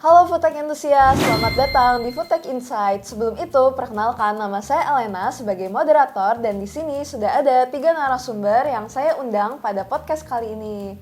Halo Foodtech Enthusiast, selamat datang di Foodtech Insight. Sebelum itu, perkenalkan nama saya Elena sebagai moderator dan di sini sudah ada 3 narasumber yang saya undang pada podcast kali ini.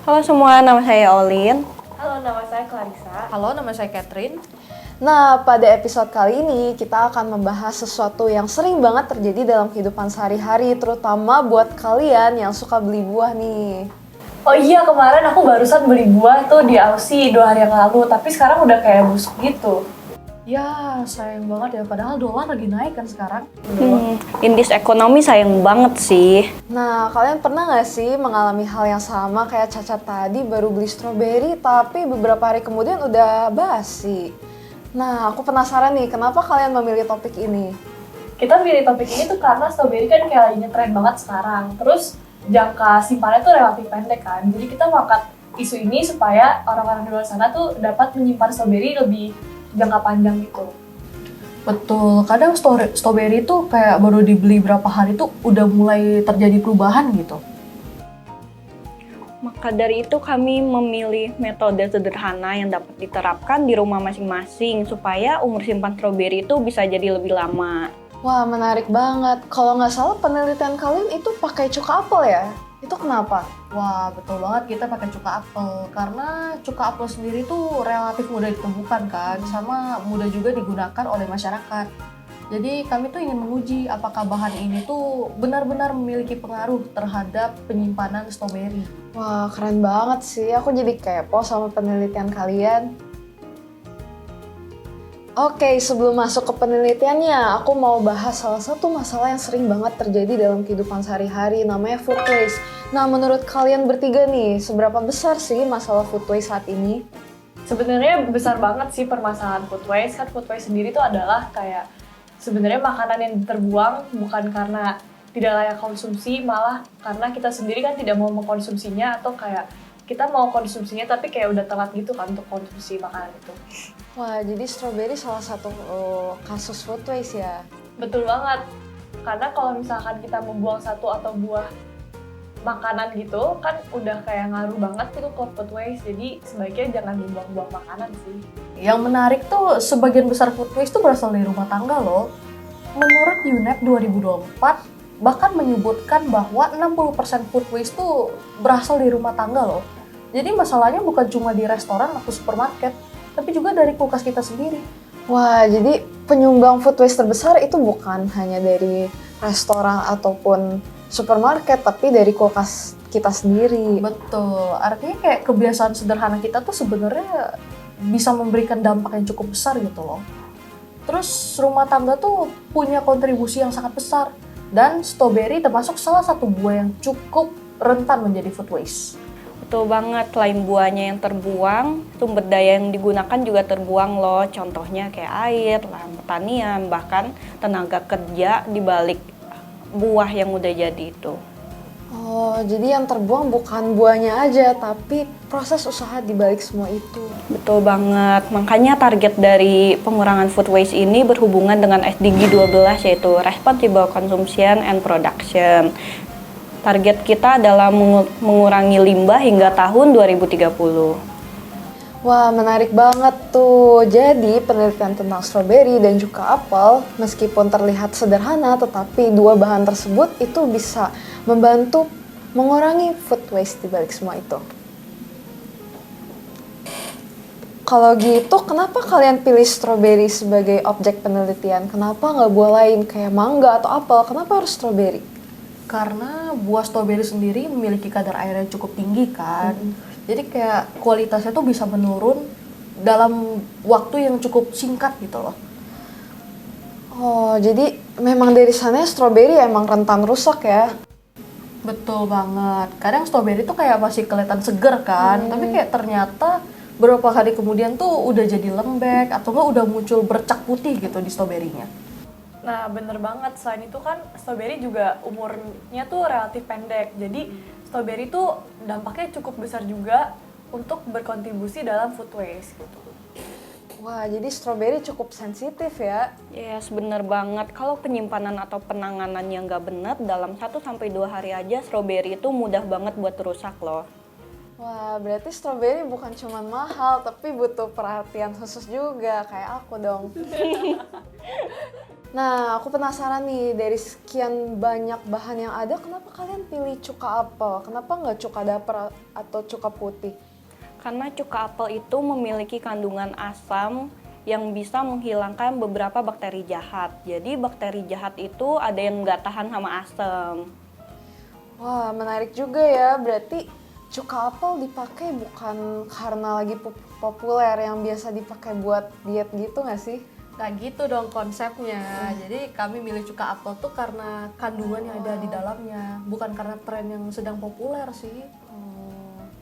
Halo semua, nama saya Olin. Halo, nama saya Clarissa. Halo, nama saya Catherine. Nah, pada episode kali ini kita akan membahas sesuatu yang sering banget terjadi dalam kehidupan sehari-hari, terutama buat kalian yang suka beli buah nih. Oh iya, kemarin aku barusan beli buah tuh di Aussie 2 hari yang lalu, tapi sekarang udah kayak busuk gitu. Ya, sayang banget ya, padahal dolar lagi naik kan sekarang. Indis ekonomi sayang banget sih. Nah, kalian pernah nggak sih mengalami hal yang sama kayak Caca tadi baru beli stroberi tapi beberapa hari kemudian udah basi? Nah, aku penasaran nih, kenapa kalian memilih topik ini? Kita pilih topik ini tuh karena strawberry kan kayak lagi ngetren banget sekarang. Terus jangka simpannya tuh relatif pendek kan. Jadi kita mengangkat isu ini supaya orang-orang di luar sana tuh dapat menyimpan strawberry lebih jangka panjang gitu. Betul, kadang strawberry tuh kayak baru dibeli berapa hari tuh udah mulai terjadi perubahan gitu. Maka dari itu kami memilih metode sederhana yang dapat diterapkan di rumah masing-masing supaya umur simpan stroberi itu bisa jadi lebih lama. Wah, menarik banget. Kalau nggak salah penelitian kalian itu pakai cuka apel ya? Itu kenapa? Wah, betul banget kita pakai cuka apel. Karena cuka apel sendiri tuh relatif mudah ditemukan kan, sama mudah juga digunakan oleh masyarakat. Jadi kami tuh ingin menguji apakah bahan ini tuh benar-benar memiliki pengaruh terhadap penyimpanan stroberi. Wah, keren banget sih. Aku jadi kepo sama penelitian kalian. Oke, sebelum masuk ke penelitiannya, aku mau bahas salah satu masalah yang sering banget terjadi dalam kehidupan sehari-hari, namanya food waste. Nah, menurut kalian bertiga nih, seberapa besar sih masalah food waste saat ini? Sebenarnya besar banget sih permasalahan food waste. Kan food waste sendiri tuh adalah kayak sebenarnya makanan yang terbuang bukan karena tidak layak konsumsi, malah karena kita sendiri kan tidak mau mengkonsumsinya atau kayak kita mau konsumsinya tapi kayak udah telat gitu kan untuk konsumsi makanan itu. Wah, jadi strawberry salah satu kasus food waste ya? Betul banget. Karena kalau misalkan kita membuang satu atau buah makanan gitu kan udah kayak ngaruh banget gitu ke food waste. Jadi sebaiknya jangan membuang-buang makanan sih. Yang menarik tuh sebagian besar food waste tuh berasal dari rumah tangga loh. Menurut UNEP 2024 bahkan menyebutkan bahwa 60% food waste tuh berasal dari rumah tangga loh. Jadi masalahnya bukan cuma di restoran atau supermarket, tapi juga dari kulkas kita sendiri. Wah, jadi penyumbang food waste terbesar itu bukan hanya dari restoran ataupun supermarket, tapi dari kulkas kita sendiri. Betul, artinya kayak kebiasaan sederhana kita tuh sebenarnya bisa memberikan dampak yang cukup besar gitu loh. Terus rumah tangga tuh punya kontribusi yang sangat besar, dan strawberry termasuk salah satu buah yang cukup rentan menjadi food waste. Betul banget, selain buahnya yang terbuang, sumber daya yang digunakan juga terbuang loh. Contohnya kayak air, lahan pertanian, bahkan tenaga kerja di balik buah yang udah jadi itu. Oh, jadi yang terbuang bukan buahnya aja, tapi proses usaha di balik semua itu. Betul banget, makanya target dari pengurangan food waste ini berhubungan dengan SDG 12 yaitu Responsible Consumption and Production. Target kita adalah mengurangi limbah hingga tahun 2030. Wah, menarik banget tuh. Jadi, penelitian tentang strawberry dan juga apel, meskipun terlihat sederhana, tetapi dua bahan tersebut itu bisa membantu mengurangi food waste di balik semua itu. Kalau gitu, kenapa kalian pilih strawberry sebagai objek penelitian? Kenapa nggak buah lain kayak mangga atau apel? Kenapa harus strawberry? Karena buah strawberry sendiri memiliki kadar air yang cukup tinggi kan. Jadi kayak kualitasnya tuh bisa menurun dalam waktu yang cukup singkat gitu loh. Oh, jadi memang dari sana strawberry emang rentan rusak ya? Betul banget. Kadang strawberry tuh kayak masih kelihatan seger kan, tapi kayak ternyata beberapa hari kemudian tuh udah jadi lembek atau enggak udah muncul bercak putih gitu di strawberry-nya. Nah, bener banget. Selain itu kan strawberry juga umurnya tuh relatif pendek. Jadi strawberry tuh dampaknya cukup besar juga untuk berkontribusi dalam food waste gitu. Wah, jadi strawberry cukup sensitif ya? Yes, bener banget. Kalau penyimpanan atau penanganan yang nggak benar, dalam 1-2 hari aja strawberry itu mudah banget buat rusak loh. Wah, berarti stroberi bukan cuma mahal, tapi butuh perhatian khusus juga, kayak aku dong. Nah, aku penasaran nih, dari sekian banyak bahan yang ada, kenapa kalian pilih cuka apel? Kenapa nggak cuka dapur atau cuka putih? Karena cuka apel itu memiliki kandungan asam yang bisa menghilangkan beberapa bakteri jahat. Jadi bakteri jahat itu ada yang nggak tahan sama asam. Wah, menarik juga ya, berarti cuka apel dipakai bukan karena lagi populer yang biasa dipakai buat diet gitu nggak sih? Nah gitu dong konsepnya. Jadi kami milih cuka apel tuh karena kandungan yang ada di dalamnya, bukan karena tren yang sedang populer sih.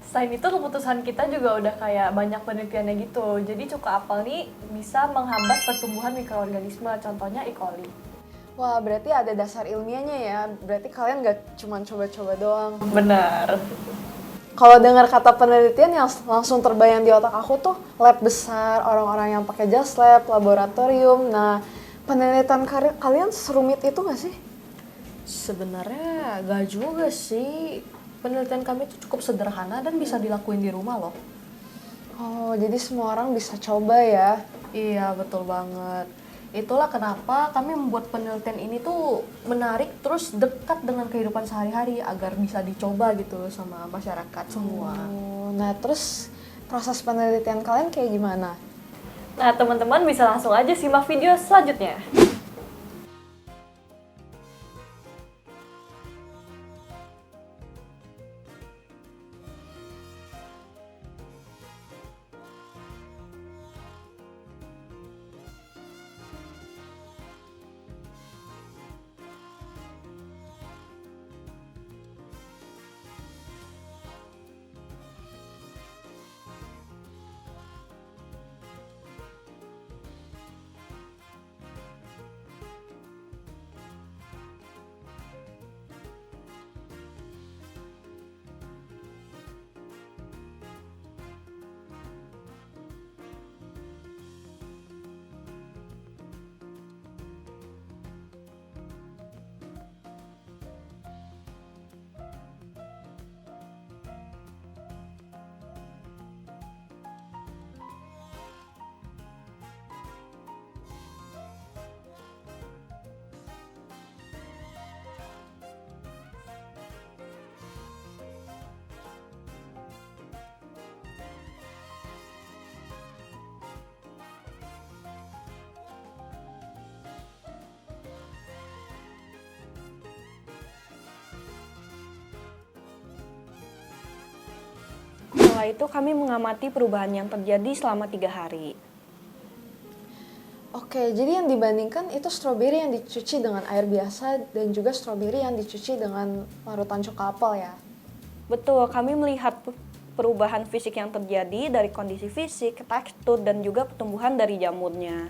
Selain itu keputusan kita juga udah kayak banyak penelitiannya gitu. Jadi cuka apel nih bisa menghambat pertumbuhan mikroorganisme, contohnya E. coli. Wah, berarti ada dasar ilmiahnya ya, berarti kalian nggak cuma coba-coba doang. Benar. Kalau dengar kata penelitian yang langsung terbayang di otak aku tuh lab besar, orang-orang yang pakai jas lab, laboratorium. Nah, penelitian kalian serumit itu nggak sih? Sebenarnya gak juga sih. Penelitian kami itu cukup sederhana dan bisa dilakuin di rumah loh. Oh, jadi semua orang bisa coba ya? Iya, betul banget. Itulah kenapa kami membuat penelitian ini tuh menarik terus dekat dengan kehidupan sehari-hari agar bisa dicoba gitu sama masyarakat semua. Oh, nah terus proses penelitian kalian kayak gimana? Nah, teman-teman bisa langsung aja simak video selanjutnya. Setelah itu kami mengamati perubahan yang terjadi selama 3 hari. Oke, jadi yang dibandingkan itu stroberi yang dicuci dengan air biasa dan juga stroberi yang dicuci dengan larutan cuka apel ya? Betul, kami melihat perubahan fisik yang terjadi dari kondisi fisik, tekstur, dan juga pertumbuhan dari jamurnya.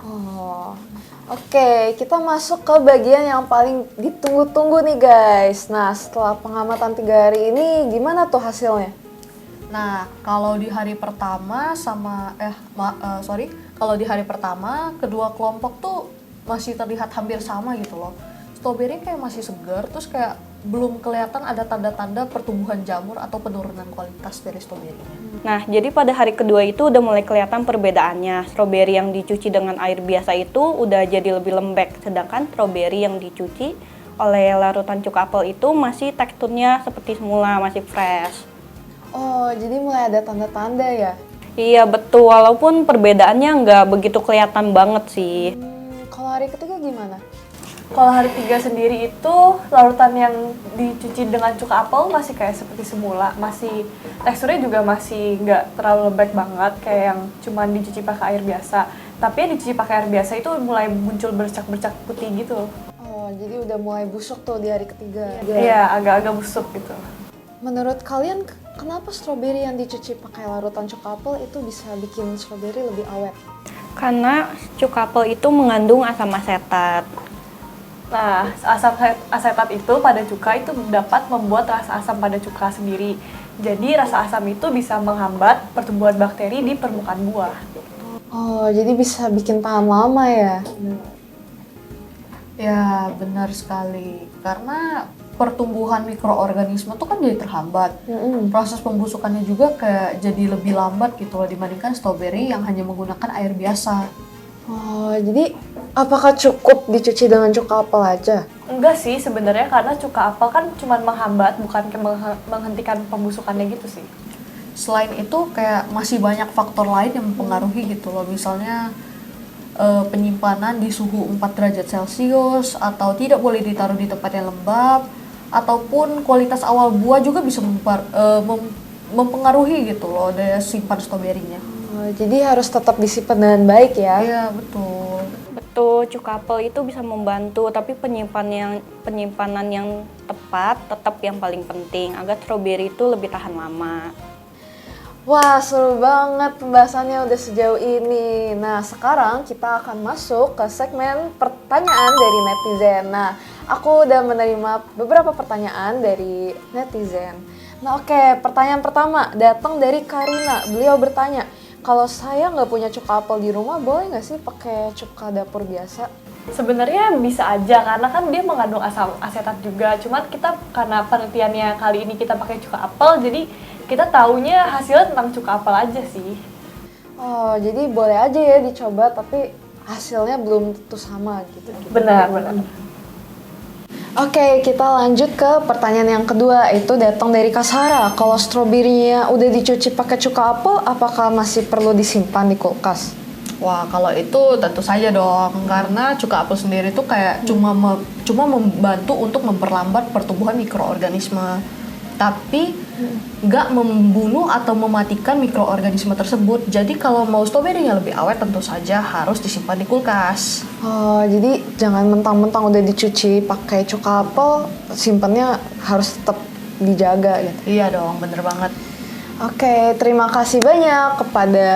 Oh, oke, kita masuk ke bagian yang paling ditunggu-tunggu nih guys. Nah, setelah pengamatan 3 hari ini, gimana tuh hasilnya? Nah, kalau di hari pertama kalau di hari pertama kedua kelompok tuh masih terlihat hampir sama gitu loh. Stroberi kayak masih segar, terus kayak belum kelihatan ada tanda-tanda pertumbuhan jamur atau penurunan kualitas dari stroberinya. Nah, jadi pada hari kedua itu udah mulai kelihatan perbedaannya. Stroberi yang dicuci dengan air biasa itu udah jadi lebih lembek, sedangkan stroberi yang dicuci oleh larutan cuka apel itu masih teksturnya seperti semula, masih fresh. Oh, jadi mulai ada tanda-tanda ya? Iya betul, walaupun perbedaannya nggak begitu kelihatan banget sih. Kalau hari ketiga gimana? Kalau hari 3 sendiri itu larutan yang dicuci dengan cuka apel masih kayak seperti semula, masih teksturnya juga masih nggak terlalu lembek banget kayak yang cuma dicuci pakai air biasa. Tapi yang dicuci pakai air biasa itu mulai muncul bercak-bercak putih gitu. Oh, jadi udah mulai busuk tuh di hari ketiga. Iya, agak-agak busuk gitu. Menurut kalian, kenapa stroberi yang dicuci pakai larutan cuka apel itu bisa bikin stroberi lebih awet? Karena cuka apel itu mengandung asam asetat. Nah, asam asetat itu pada cuka itu dapat membuat rasa asam pada cuka sendiri. Jadi rasa asam itu bisa menghambat pertumbuhan bakteri di permukaan buah. Oh, jadi bisa bikin tahan lama ya? Ya, benar sekali. Karena pertumbuhan mikroorganisme tuh kan jadi terhambat. Proses pembusukannya juga kayak jadi lebih lambat gitu loh dibandingkan stroberi yang hanya menggunakan air biasa. Oh, jadi apakah cukup dicuci dengan cuka apel aja? Enggak sih sebenarnya, karena cuka apel kan cuma menghambat, bukan menghentikan pembusukannya gitu sih. Selain itu kayak masih banyak faktor lain yang mempengaruhi gitu loh. Misalnya penyimpanan di suhu 4 derajat Celcius, atau tidak boleh ditaruh di tempat yang lembab, ataupun kualitas awal buah juga bisa mempengaruhi gitu loh daya simpan stroberinya. Oh, jadi harus tetap disimpan dengan baik ya? Iya, betul. Betul, cuka apel itu bisa membantu, tapi penyimpanan yang tepat tetap yang paling penting agar stroberi itu lebih tahan lama. Wah, seru banget pembahasannya udah sejauh ini. Nah, sekarang kita akan masuk ke segmen pertanyaan dari netizen. Nah, aku udah menerima beberapa pertanyaan dari netizen. Nah, oke, pertanyaan pertama datang dari Karina. Beliau bertanya, kalau saya nggak punya cuka apel di rumah, boleh nggak sih pakai cuka dapur biasa? Sebenarnya bisa aja, karena kan dia mengandung asam asetat juga. Cuman kita karena penelitiannya kali ini kita pakai cuka apel, jadi kita taunya hasilnya tentang cuka apel aja sih. Oh, jadi boleh aja ya dicoba, tapi hasilnya belum tentu sama gitu. Benar. Oke, kita lanjut ke pertanyaan yang kedua. Itu datang dari Kak Sarah. Kalau stroberinya udah dicuci pakai cuka apel, apakah masih perlu disimpan di kulkas? Wah, kalau itu tentu saja dong, karena cuka apel sendiri tuh kayak cuma membantu untuk memperlambat pertumbuhan mikroorganisme, tapi nggak membunuh atau mematikan mikroorganisme tersebut. Jadi kalau mau stroberinya lebih awet, tentu saja harus disimpan di kulkas. Oh, jadi jangan mentang-mentang udah dicuci pakai cuka apel, simpannya harus tetap dijaga gitu. Iya dong, bener banget. Oke, terima kasih banyak kepada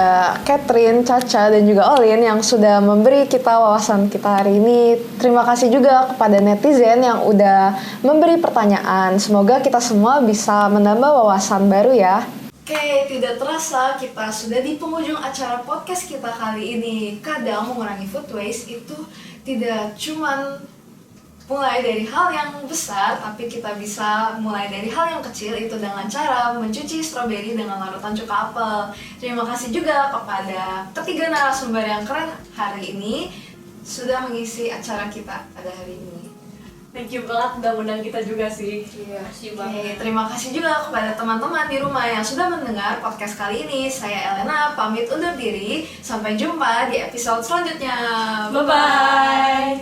Catherine, Caca, dan juga Olin yang sudah memberi kita wawasan kita hari ini. Terima kasih juga kepada netizen yang udah memberi pertanyaan. Semoga kita semua bisa menambah wawasan baru ya. Oke, tidak terasa kita sudah di penghujung acara podcast kita kali ini. Kadang mengurangi food waste itu tidak cuman mulai dari hal yang besar, tapi kita bisa mulai dari hal yang kecil, itu dengan cara mencuci stroberi dengan larutan cuka apel. Terima kasih juga kepada ketiga narasumber yang keren hari ini sudah mengisi acara kita pada hari ini. Thank you banget udah undang kita juga sih. Iya. Banget. Terima kasih juga kepada teman-teman di rumah yang sudah mendengar podcast kali ini. Saya Elena pamit undur diri. Sampai jumpa di episode selanjutnya. Bye-bye.